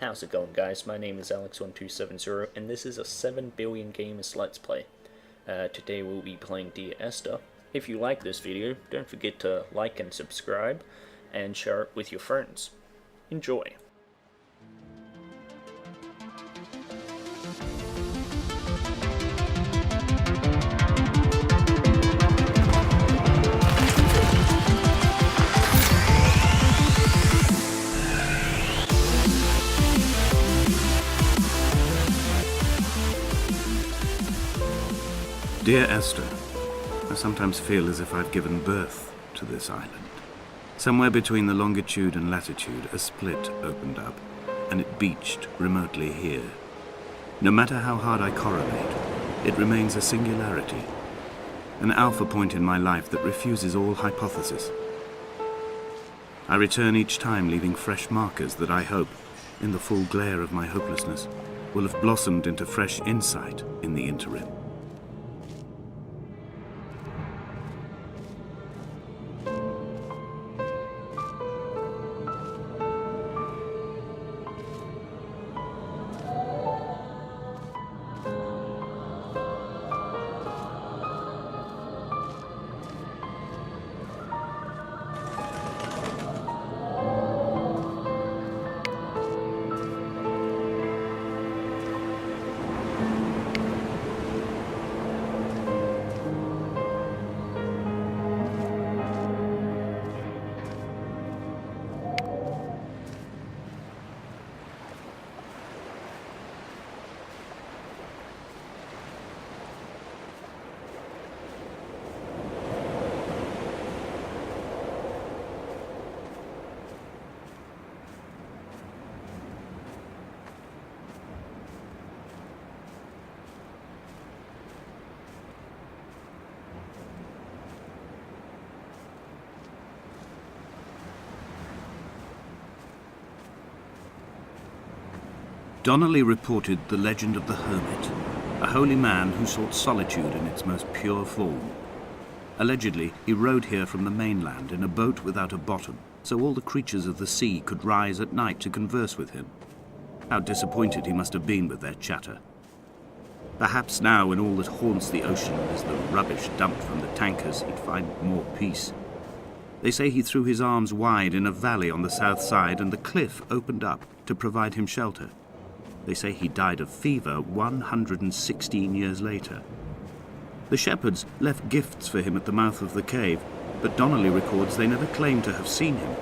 How's it going, guys? My name is Alex1270 and this is a 7 Billion Gamers Let's Play. Today we'll be playing Dear Esther. If you like this video, don't forget to like and subscribe and share it with your friends. Enjoy! Dear Esther, I sometimes feel as if I've given birth to this island. Somewhere between the longitude and latitude, a split opened up, and it beached remotely here. No matter how hard I correlate, it remains a singularity, an alpha point in my life that refuses all hypothesis. I return each time leaving fresh markers that I hope, in the full glare of my hopelessness, will have blossomed into fresh insight in the interim. Donnelly reported the legend of the hermit, a holy man who sought solitude in its most pure form. Allegedly, he rode here from the mainland in a boat without a bottom, so all the creatures of the sea could rise at night to converse with him. How disappointed he must have been with their chatter. Perhaps now, when all that haunts the ocean is the rubbish dumped from the tankers, he'd find more peace. They say he threw his arms wide in a valley on the south side, and the cliff opened up to provide him shelter. They say he died of fever 116 years later. The shepherds left gifts for him at the mouth of the cave, but Donnelly records they never claimed to have seen him.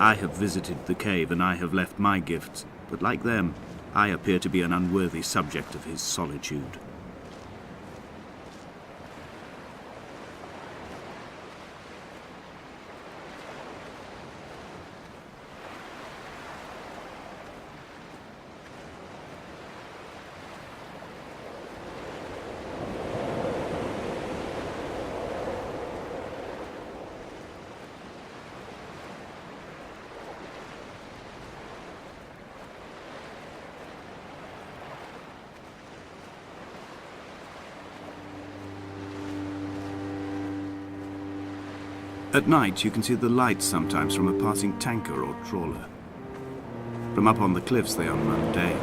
I have visited the cave and I have left my gifts, but like them, I appear to be an unworthy subject of his solitude. At night, you can see the lights sometimes from a passing tanker or trawler. From up on the cliffs, they are mundane.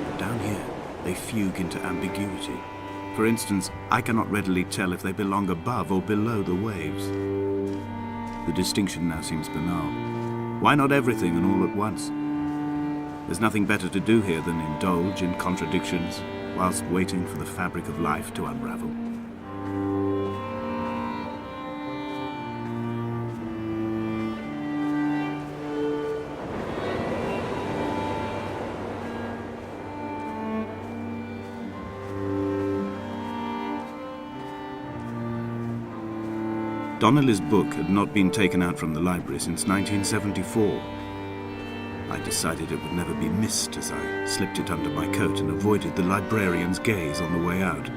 But down here, they fugue into ambiguity. For instance, I cannot readily tell if they belong above or below the waves. The distinction now seems banal. Why not everything and all at once? There's nothing better to do here than indulge in contradictions whilst waiting for the fabric of life to unravel. Donnelly's book had not been taken out from the library since 1974. I decided it would never be missed as I slipped it under my coat and avoided the librarian's gaze on the way out.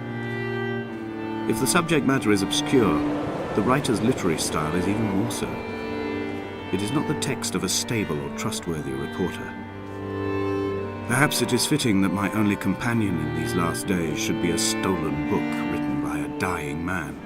If the subject matter is obscure, the writer's literary style is even more so. It is not the text of a stable or trustworthy reporter. Perhaps it is fitting that my only companion in these last days should be a stolen book written by a dying man.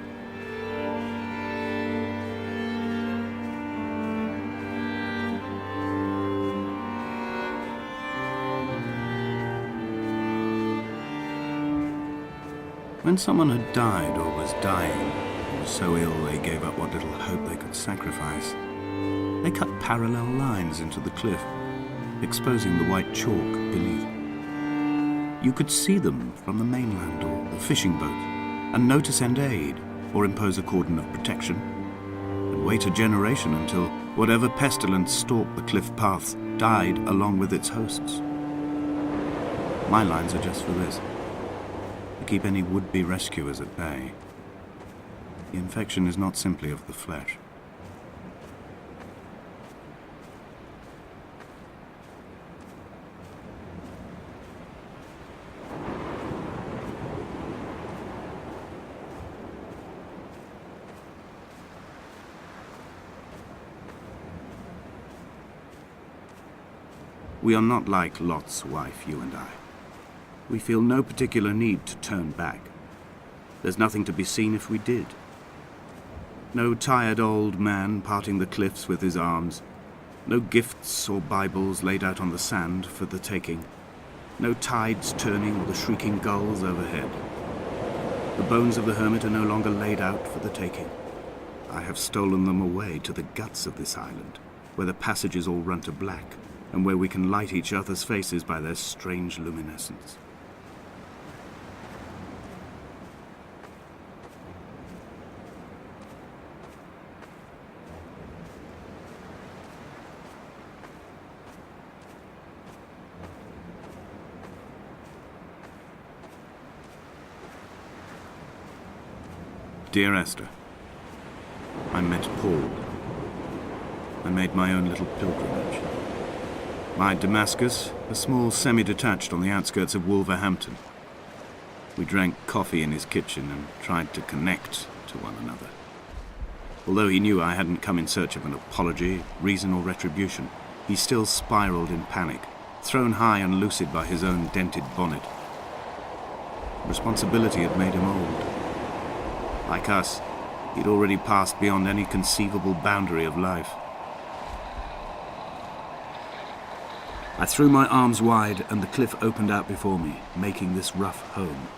When someone had died or was dying, or was so ill they gave up what little hope they could sacrifice, they cut parallel lines into the cliff, exposing the white chalk beneath. You could see them from the mainland or the fishing boat, and know to send aid or impose a cordon of protection, and wait a generation until whatever pestilence stalked the cliff paths died along with its hosts. My lines are just for this, to keep any would-be rescuers at bay. The infection is not simply of the flesh. We are not like Lot's wife, you and I. We feel no particular need to turn back. There's nothing to be seen if we did. No tired old man parting the cliffs with his arms. No gifts or Bibles laid out on the sand for the taking. No tides turning or the shrieking gulls overhead. The bones of the hermit are no longer laid out for the taking. I have stolen them away to the guts of this island, where the passages all run to black, and where we can light each other's faces by their strange luminescence. Dear Esther, I met Paul. I made my own little pilgrimage. My Damascus, a small semi-detached on the outskirts of Wolverhampton. We drank coffee in his kitchen and tried to connect to one another. Although he knew I hadn't come in search of an apology, reason or retribution, he still spiraled in panic, thrown high and lucid by his own dented bonnet. Responsibility had made him old. Like us, he'd already passed beyond any conceivable boundary of life. I threw my arms wide and the cliff opened out before me, making this rough home.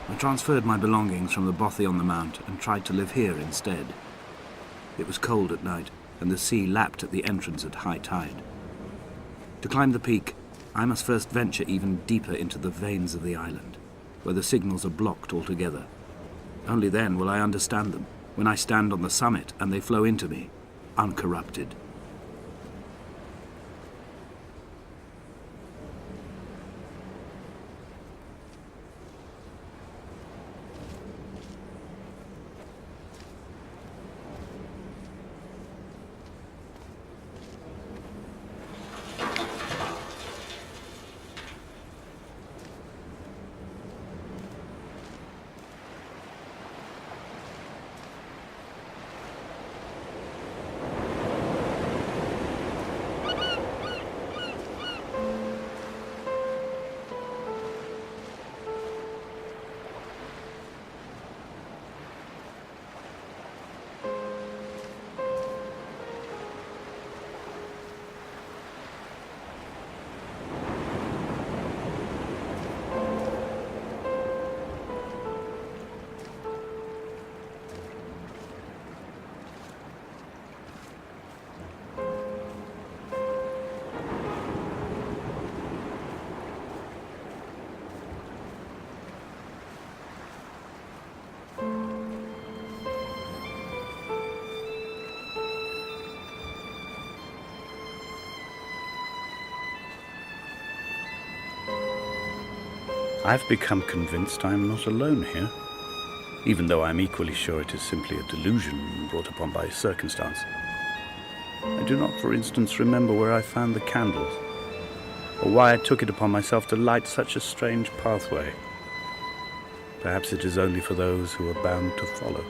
I transferred my belongings from the bothy on the mount and tried to live here instead. It was cold at night, and the sea lapped at the entrance at high tide. To climb the peak, I must first venture even deeper into the veins of the island, where the signals are blocked altogether. Only then will I understand them, when I stand on the summit and they flow into me, uncorrupted. I've become convinced I am not alone here, even though I'm equally sure it is simply a delusion brought upon by circumstance. I do not, for instance, remember where I found the candles, or why I took it upon myself to light such a strange pathway. Perhaps it is only for those who are bound to follow.